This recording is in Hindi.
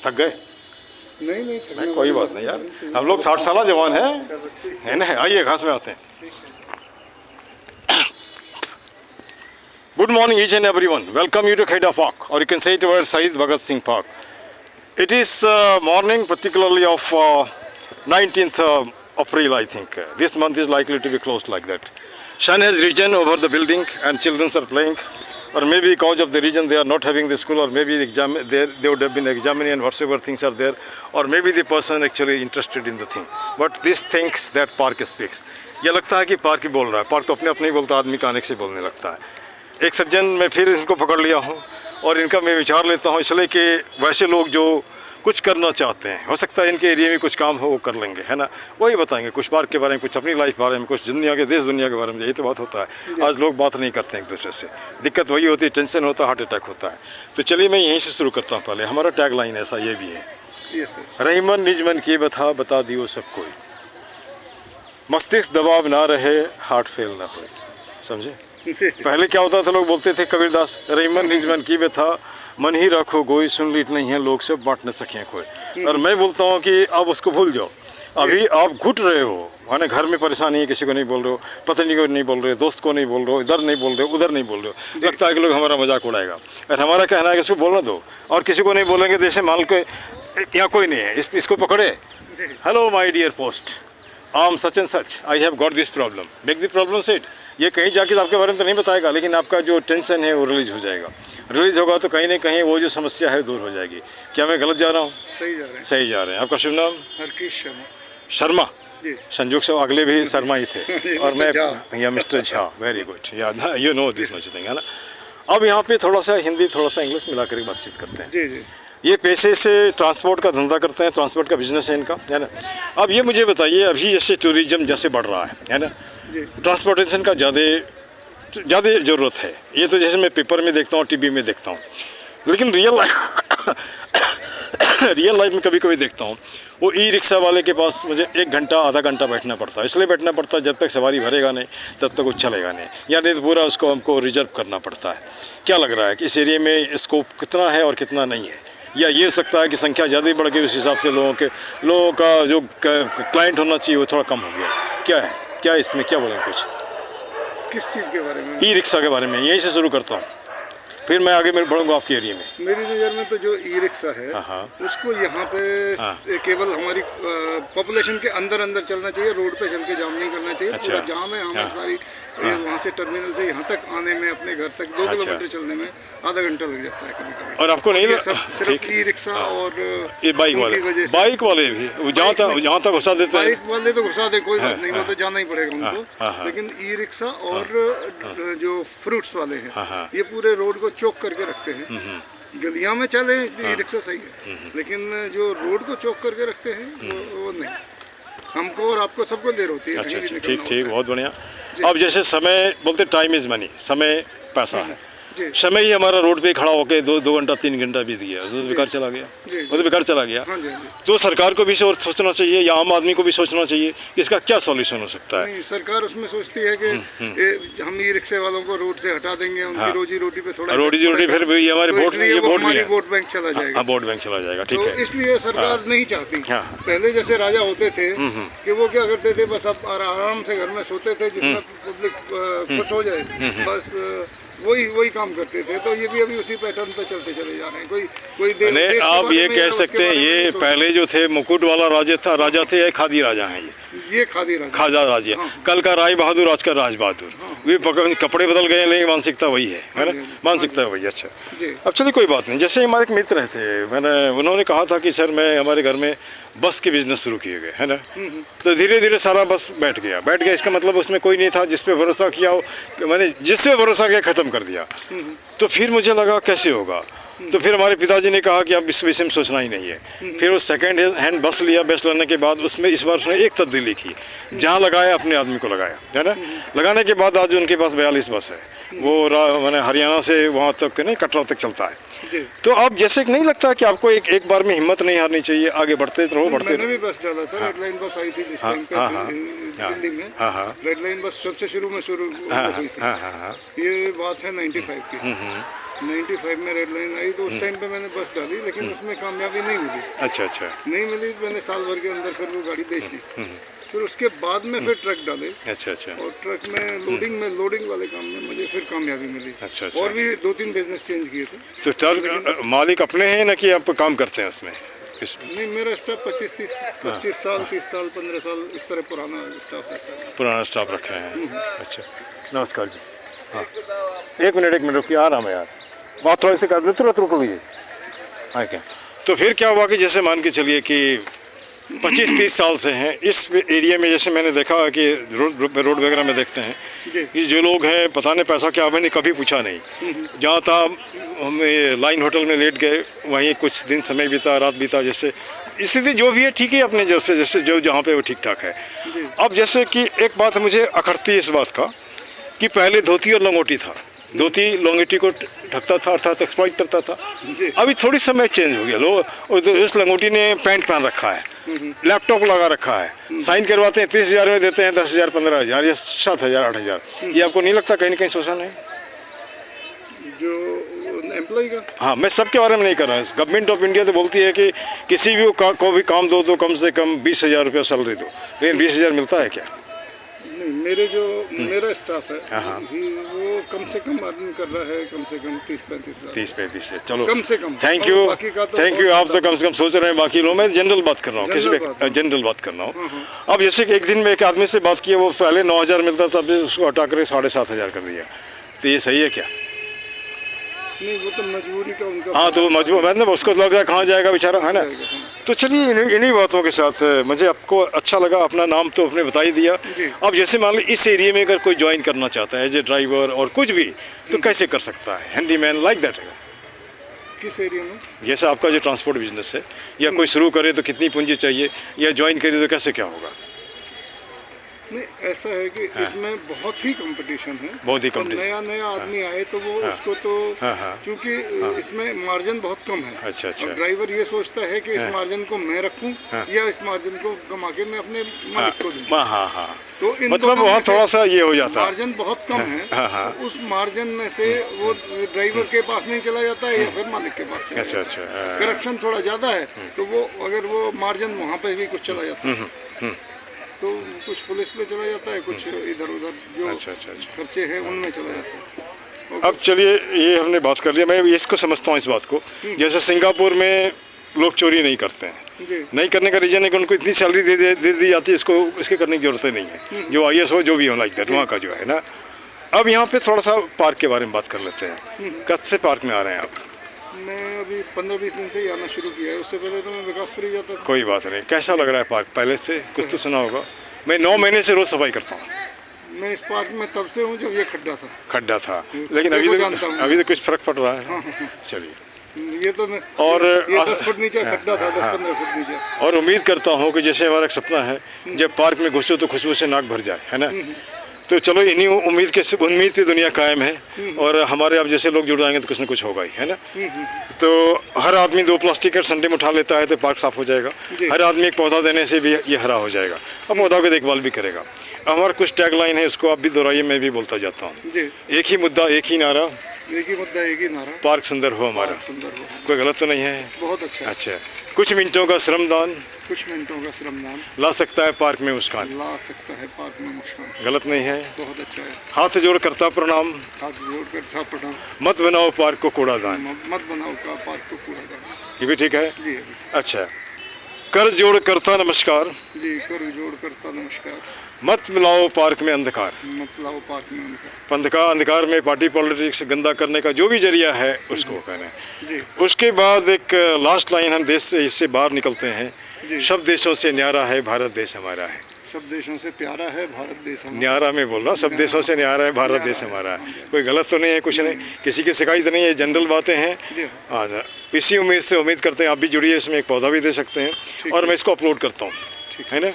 थक गए? नहीं कोई बात नहीं यार, हम लोग 60 साल जवान हैं, है ना। आइए घास में आते हैं। Good morning each and everyone. Welcome you to Khaida Park, or you can say it over Shahid Bhagat Singh Park. It is morning particularly of 19th April, I think. This month is likely to be closed like that. Sun has risen over the building and children are playing. Or maybe because of the reason they are not having the school, or maybe they would have been examining and whatsoever things are there, or maybe the person actually interested in the thing. But this thinks that park speaks. ये लगता है कि पार्क ही बोल रहा है। पार्क तो अपने अपने ही बोलता है, आदमी का आने से बोलने लगता है। एक सज्जन मैं फिर इनको पकड़ लिया हूँ और इनका मैं विचार लेता हूँ, इसलिए कि वैसे लोग जो कुछ करना चाहते हैं, हो सकता है इनके एरिया में कुछ काम हो वो कर लेंगे, है ना। वही बताएंगे कुछ पार्क के बारे में, कुछ अपनी लाइफ के बारे में, कुछ दुनिया के देश दुनिया के बारे में। यही तो बात होता है, आज लोग बात नहीं करते हैं एक दूसरे से। दिक्कत वही होती है, टेंशन होता है, हार्ट अटैक होता है। तो चलिए मैं यहीं से शुरू करता हूँ। पहले हमारा टैग लाइन ऐसा ये भी है, रहीमन निजमन की बता दियो सब कोई, मस्तिष्क दबाव ना रहे, हार्ट फेल ना हो। समझे? पहले क्या होता था, लोग बोलते थे कबीरदास, रहीमन निजमन की था, मन ही रखो गोई, सुन लीट नहीं है लोग सब, बांट न सके कोई। और मैं बोलता हूँ कि आप उसको भूल जाओ। अभी आप घुट रहे हो, माने घर में परेशानी है, किसी को नहीं बोल रहे हो, पत्नी को नहीं बोल रहे हो, दोस्त को नहीं बोल रहे हो, इधर नहीं बोल रहे हो, उधर नहीं बोल रहे हो। लगता है कि लोग हमारा मजाक उड़ाएगा। और हमारा कहना है कि इसको बोलना दो, और किसी को नहीं बोलेंगे जैसे मान के यहाँ कोई नहीं है, इसको पकड़े, हेलो माई डियर पोस्ट, आम such and such, I have got this problem, make the problem set. ये कहीं जाके आपके बारे में तो नहीं बताएगा, लेकिन आपका जो टेंशन है वो रिलीज हो जाएगा। रिलीज होगा तो कहीं ना कहीं वो जो समस्या है दूर हो जाएगी। क्या मैं गलत जा रहा हूँ? सही जा रहे हैं। सही जा रहे हैं। आपका शुभ नाम? हरकेश शर्मा। जी। संयोग से अगले भी शर्मा ही थे और मैं या मिस्टर झा। वेरी गुड, या you know this much thing, है ना। अब यहाँ पे थोड़ा सा हिंदी थोड़ा सा इंग्लिश मिला कर बातचीत करते हैं। जी जी। ये पैसे से ट्रांसपोर्ट का धंधा करते हैं, ट्रांसपोर्ट का बिजनेस है इनका, है ना। अब ये मुझे बताइए, अभी जैसे टूरिज्म जैसे बढ़ रहा है ना, ट्रांसपोर्टेशन का ज़्यादा ज़रूरत है। ये तो जैसे मैं पेपर में देखता हूँ, टीवी में देखता हूँ, लेकिन रियल लाइफ में कभी कभी देखता हूँ, वो ई रिक्शा वाले के पास मुझे 1 घंटा आधा घंटा बैठना पड़ता है। इसलिए बैठना पड़ता है, जब तक सवारी भरेगा नहीं तब तक वो चलेगा नहीं, यानी पूरा उसको हमको रिजर्व करना पड़ता है। क्या लग रहा है कि इस एरिया में स्कोप कितना है और कितना नहीं है, या ये सकता है कि संख्या ज़्यादा ही बढ़ गई, उस हिसाब से लोगों का जो क्लाइंट होना चाहिए वो थोड़ा कम हो गया? क्या है, क्या इसमें क्या बोलें कुछ? किस चीज़ के बारे में? ई रिक्शा के बारे में। यहीं से शुरू करता हूँ, फिर मैं आगे बढ़ूंगा आपके एरिया में। मेरी नज़र में तो जो ई रिक्शा है उसको यहाँ पे केवल हमारी पॉपुलेशन के अंदर चलना चाहिए, रोड पे चल के जाम नहीं करना चाहिए। पूरा जाम है हमारी सारी, वहाँ से टर्मिनल से यहाँ तक आने में, अपने घर तक 2 किलोमीटर चलने में आधा घंटा लग जाता है कभी कभी। और आपको नहीं सिर्फ ई रिक्शा और ये बाइक वाले भी जहाँ तक घुसा देते हैं। बाइक वाले तो घुसा दे, कोई बात नहीं, वो तो जाना ही पड़ेगा उनको। लेकिन ई रिक्शा और जो फ्रूट्स वाले हैं, ये पूरे रोड को चौक करके रखते हैं। गलियां में चले ई रिक्शा सही है, लेकिन जो रोड को चौक करके रखते हैं वो नहीं। हमको और आपको सबको देर होती है। अच्छा, ठीक, बहुत बढ़िया। अब जैसे समय बोलते, टाइम इज़ मनी, समय पैसा है। समय ही हमारा रोड पे खड़ा होकर 2 घंटा 3 घंटा बीत गया, वो तो बेकार चला गया, वो तो बेकार चला गया। तो सरकार को भी और सोचना चाहिए, या आम आदमी को भी सोचना चाहिए कि इसका क्या सॉल्यूशन हो सकता है। सरकार उसमें सोचती है कि हम ई रिक्शे वालों को रोड से हटा देंगे, उनकी रोजी रोटी पे थोड़ा रोजी रोटी, फिर भी हमारे वोट बैंक चला जाएगा। वोट बैंक चला जाएगा, ठीक है। इसलिए सरकार नहीं चाहती। पहले जैसे राजा होते थे कि वो क्या करते थे, बस अब आराम से घर में सोते थे, जिसमें पब्लिक खुश हो जाए, बस वही काम करते थे। तो ये भी अभी उसी पैटर्न पे चलते चले जा रहे हैं। कोई देश आप ये कह सकते हैं, ये पहले जो थे मुकुट वाला राजा थे, खादी राजा हैं ये खादी राजा। कल का राय बहादुर, आज का राज बहादुर। वे कपड़े बदल गए, लेकिन मानसिकता वही है ना, मानसिकता वही। अच्छा, अब चलिए कोई बात नहीं। जैसे हमारे एक मित्र थे, उन्होंने कहा था कि सर मैं हमारे घर में बस के बिजनेस शुरू किए गए, है ना। तो धीरे धीरे सारा बस बैठ गया। इसका मतलब उसमें कोई नहीं था जिस पे भरोसा किया हो, मैंने जिस पे भरोसा किया ख़त्म कर दिया। तो फिर मुझे लगा कैसे होगा, तो फिर हमारे पिताजी ने कहा कि अब इस विषय में सोचना ही नहीं है। फिर वो सेकेंड हैंड बस लिया। बस लेने के बाद उसमें इस बार उसने एक तब्दीली की, जहाँ लगाया अपने आदमी को लगाया, है ना। लगाने के बाद आज उनके पास 42 बस है। वो मैंने हरियाणा से वहाँ तक नहीं, कटरा तक चलता है। तो अब जैसे नहीं लगता कि आपको एक बार में हिम्मत नहीं हारनी चाहिए, आगे बढ़ते रहो। मैंने भी बस डाला था, रेड लाइन बस आई थी जिस टाइम पे दिल्ली में। रेड लाइन बस सबसे शुरू में शुरू हुई थी। ये बात है 95 की। 95 में रेड लाइन आई तो उस टाइम पे मैंने बस डाली, लेकिन उसमें कामयाबी नहीं मिली। अच्छा अच्छा। नहीं मिली, मैंने साल भर के अंदर फिर वो गाड़ी बेच दी। फिर उसके बाद में फिर ट्रक डाले, अच्छा अच्छा। और ट्रक में लोडिंग वाले काम में मुझे फिर कामयाबी मिली। अच्छा अच्छा। और भी 2-3 बिजनेस चेंज किए थे। तो ट्रक मालिक अपने हैं ना कि आप काम करते हैं उसमें? नहीं, मेरा स्टाफ 25 साल, 30 साल, 15 साल इस तरह पुराना स्टाफ रहता है। पुराना स्टाफ रखे हैं। अच्छा, नमस्कार जी। हाँ, एक मिनट रुकिए, आ रहा मैं यार, बात थोड़ी सी कर दे, तुरंत रुक लीजिए। हाँ क्या, तो फिर क्या हुआ कि जैसे मान के चलिए कि 25-30 साल से हैं इस एरिया में, जैसे मैंने देखा कि रोड वगैरह में देखते हैं कि जो लोग हैं पता नहीं पैसा क्या, मैंने कभी पूछा नहीं। जहाँ था हमें लाइन होटल में लेट गए, वहीं कुछ दिन समय बीता, रात बीता, जैसे स्थिति जो भी है ठीक है अपने जैसे जैसे जो जहाँ पे वो ठीक ठाक है। अब जैसे कि एक बात मुझे अखरती है इस बात का कि पहले धोती और लंगोटी था, धोती लंगोटी को ढकता था अर्थात एक्सप्लॉइट करता था। अभी थोड़ी समय चेंज हो गया, लोग इस लंगोटी ने पैंट पहन रखा है, लैपटॉप लगा रखा है, साइन करवाते हैं 30,000 में देते हैं 10,000, 15,000 या 7,000, 8,000। ये आपको नहीं लगता कहीं ना कहीं शोषण है जो एम्प्लॉय का? हाँ, मैं सबके बारे में नहीं कर रहा हूँ। गवर्नमेंट ऑफ इंडिया तो बोलती है कि किसी भी को भी काम दो तो कम से कम 20,000 रुपया सैलरी दो, लेकिन 20,000 मिलता है क्या? नहीं, मेरा स्टाफ है वो कम से कम अर्निंग कर रहा है, कम से कम 30-35 हज़ार। 30-35 चलो, कम से कम। Thank you, thank you. आप तो कम से कम सोच रहे हैं, बाकी लोग, मैं जनरल बात कर रहा हूँ, किसी पे जनरल बात कर रहा हूँ। अब जैसे कि एक दिन में एक आदमी से बात किया, वो पहले 9,000 मिलता था, अभी उसको हटा कर 7,500 कर दिया, तो ये सही है क्या? नहीं, वो तो मजबूरी का उनका। हाँ, तो मजबूर मतलब उसको लग रहा है कहाँ जाएगा बेचारा, है ना। तो चलिए इन्हीं बातों के साथ मुझे आपको अच्छा लगा, अपना नाम तो आपने बता ही दिया। अब जैसे मान लो इस एरिया में अगर कोई ज्वाइन करना चाहता है एज ए ड्राइवर और कुछ भी, तो कैसे कर सकता है? Handyman like that. किस एरिया में? जैसे आपका जो ट्रांसपोर्ट बिजनेस है, या कोई शुरू करे तो कितनी पूंजी चाहिए, या ज्वाइन करे तो कैसे क्या होगा? नहीं, ऐसा है कि इसमें बहुत ही कंपटीशन है, बहुत ही कंपटीशन। नया आदमी आए तो वो उसको तो क्योंकि इसमें मार्जिन बहुत कम है। अच्छा अच्छा। ड्राइवर ये सोचता है कि इस मार्जिन को मैं रखूं या इस मार्जिन को कमा के मैं अपने मालिक को दूं। हाँ हाँ। तो इन मतलब वहाँ थोड़ा सा ये हो जाता है, मार्जिन बहुत कम है, तो उस मार्जिन में से वो ड्राइवर के पास नहीं चला जाता है या फिर मालिक के पास चला जाता है। अच्छा। करप्शन थोड़ा ज़्यादा है, तो वो अगर वो मार्जिन वहाँ पे भी कुछ चला जाता है, तो कुछ पुलिस में चला जाता है, कुछ इधर उधर जो अच्छा। खर्चे हैं उनमें चला जाता है। अब चलिए, ये हमने बात कर लिया, मैं इसको समझता हूँ इस बात को। जैसे सिंगापुर में लोग चोरी नहीं करते हैं, नहीं करने का रीज़न है कि उनको इतनी सैलरी दे दी जाती है, इसको इसके करने की जरूरत नहीं है, जो IAS हो जो भी हो लाइक दैट, वहाँ का जो है ना। अब यहाँ पे थोड़ा सा पार्क के बारे में बात कर लेते हैं। कब से पार्क में आ रहे हैं आप? मैं अभी 15-20 दिन से ही आना शुरू किया है, उससे पहले तो मैं विकासपुरी जाता था। कोई बात नहीं, कैसा लग रहा है पार्क? पहले से कुछ तो सुना होगा। मैं 9 महीने से रोज़ सफाई करता हूँ। मैं इस पार्क में तब से हूँ जब ये खड्डा था, लेकिन अभी तो कुछ फर्क पड़ रहा है। चलिए, ये तो मैं और ये 10 फुट नीचे खड्डा था, 10-15 फुट नीचे। और उम्मीद करता हूँ कि जैसे हमारा एक सपना है, जब पार्क में घुसो तो खुशबू से नाक भर जाए, है ना। तो चलो, इन्हीं उम्मीद पे दुनिया कायम है, और हमारे अब जैसे लोग जुड़ जाएंगे तो कुछ ना कुछ होगा ही, है ना। तो हर आदमी 2 प्लास्टिक संडे में उठा लेता है तो पार्क साफ हो जाएगा। हर आदमी एक पौधा देने से भी ये हरा हो जाएगा, अब पौधा की देखभाल भी करेगा। हमारा कुछ टैग लाइन है, उसको आप भी दोहराइए, मैं भी बोलता जाता हूँ। एक ही मुद्दा एक ही नारा, एक ही मुद्दा एक ही नारा, पार्क सुंदर हो हमारा। कोई गलत तो नहीं है? बहुत अच्छा। अच्छा, कुछ मिनटों का श्रमदान ला सकता है पार्क में मुस्कान। गलत नहीं है? बहुत अच्छा है। हाथ जोड़ करता प्रणाम, मत बनाओ पार्क को कूड़ादान। ये भी ठीक है जी। अच्छा, कर जोड़ करता नमस्कार जी, कर जोड़ करता नमस्कार। मत मिलाओ पार्क में अंधकार, अंधकार में पार्टी पॉलिटिक्स गंदा करने का जो भी जरिया है उसको कहना है। उसके बाद एक लास्ट लाइन, हम देश से इससे बाहर निकलते हैं। सब देशों से न्यारा है भारत देश हमारा है। सब देशों से प्यारा है भारत देश हमारा। न्यारा में बोलना, सब देशों से न्यारा है भारत देश हमारा है। कोई गलत तो नहीं है, कुछ नहीं, किसी की शिकायत नहीं है, जनरल बातें हैं। हाँ, इसी उम्मीद से उम्मीद करते हैं आप भी जुड़िए, इसमें एक पौधा भी दे सकते हैं, और मैं इसको अपलोड करता हूँ, है ना।